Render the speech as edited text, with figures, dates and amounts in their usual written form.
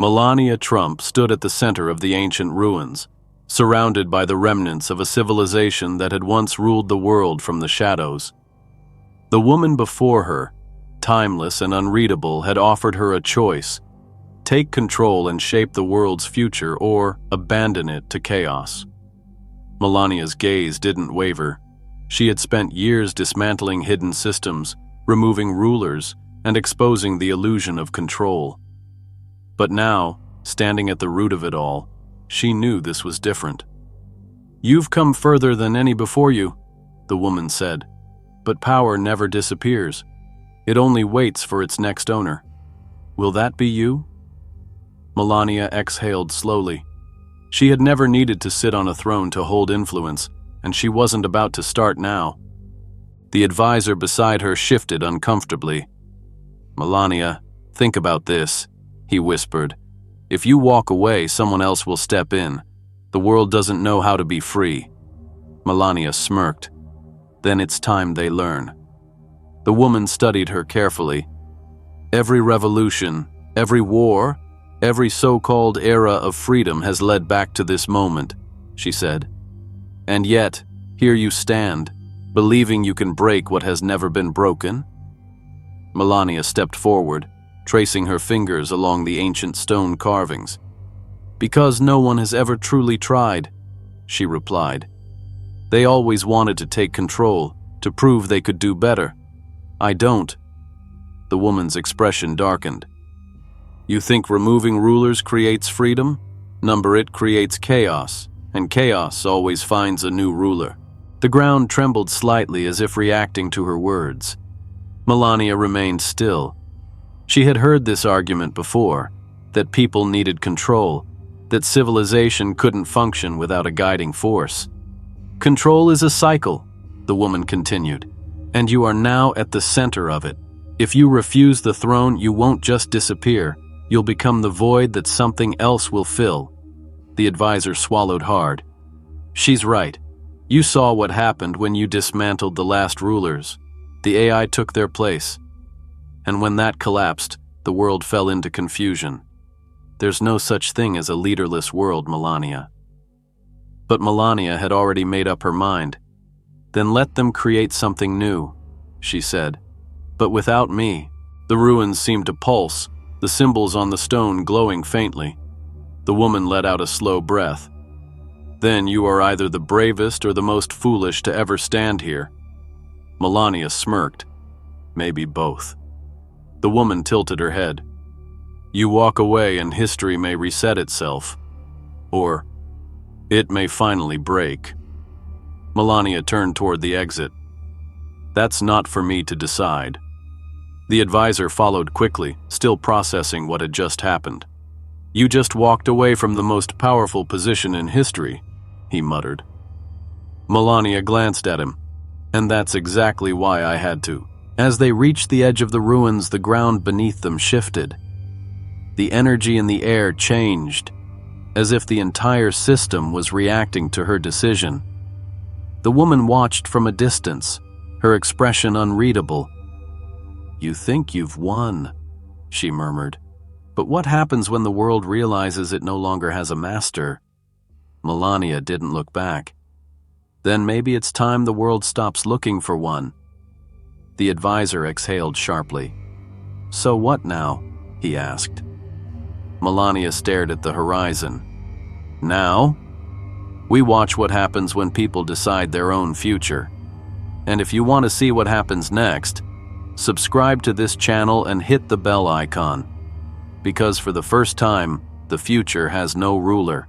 Melania Trump stood at the center of the ancient ruins, surrounded by the remnants of a civilization that had once ruled the world from the shadows. The woman before her, timeless and unreadable, had offered her a choice: take control and shape the world's future, or abandon it to chaos. Melania's gaze didn't waver. She had spent years dismantling hidden systems, removing rulers, and exposing the illusion of control. But now, standing at the root of it all, she knew this was different. "You've come further than any before you," the woman said. "But power never disappears. It only waits for its next owner. Will that be you?" Melania exhaled slowly. She had never needed to sit on a throne to hold influence, and she wasn't about to start now. The advisor beside her shifted uncomfortably. "Melania, think about this," he whispered. "If you walk away, someone else will step in. The world doesn't know how to be free." Melania smirked. "Then it's time they learn." The woman studied her carefully. "Every revolution, every war, every so-called era of freedom has led back to this moment," she said. "And yet, here you stand, believing you can break what has never been broken?" Melania stepped forward, tracing her fingers along the ancient stone carvings. "Because no one has ever truly tried," she replied. "They always wanted to take control, to prove they could do better. I don't." The woman's expression darkened. "You think removing rulers creates freedom? Number it creates chaos, and chaos always finds a new ruler." The ground trembled slightly as if reacting to her words. Melania remained still. She had heard this argument before, that people needed control, that civilization couldn't function without a guiding force. "Control is a cycle," the woman continued, "and you are now at the center of it. If you refuse the throne, you won't just disappear. You'll become the void that something else will fill." The advisor swallowed hard. "She's right. You saw what happened when you dismantled the last rulers. The AI took their place. And when that collapsed, the world fell into confusion. There's no such thing as a leaderless world, Melania." But Melania had already made up her mind. "Then let them create something new," she said. "But without me." The ruins seemed to pulse, the symbols on the stone glowing faintly. The woman let out a slow breath. "Then you are either the bravest or the most foolish to ever stand here." Melania smirked. "Maybe both." The woman tilted her head. "You walk away and history may reset itself. Or it may finally break." Melania turned toward the exit. "That's not for me to decide." The advisor followed quickly, still processing what had just happened. "You just walked away from the most powerful position in history," he muttered. Melania glanced at him. "And that's exactly why I had to." As they reached the edge of the ruins, the ground beneath them shifted. The energy in the air changed, as if the entire system was reacting to her decision. The woman watched from a distance, her expression unreadable. "You think you've won," she murmured. "But what happens when the world realizes it no longer has a master?" Melania didn't look back. "Then maybe it's time the world stops looking for one." The advisor exhaled sharply. "So what now?" he asked. Melania stared at the horizon. "Now? We watch what happens when people decide their own future. And if you want to see what happens next, subscribe to this channel and hit the bell icon. Because for the first time, the future has no ruler."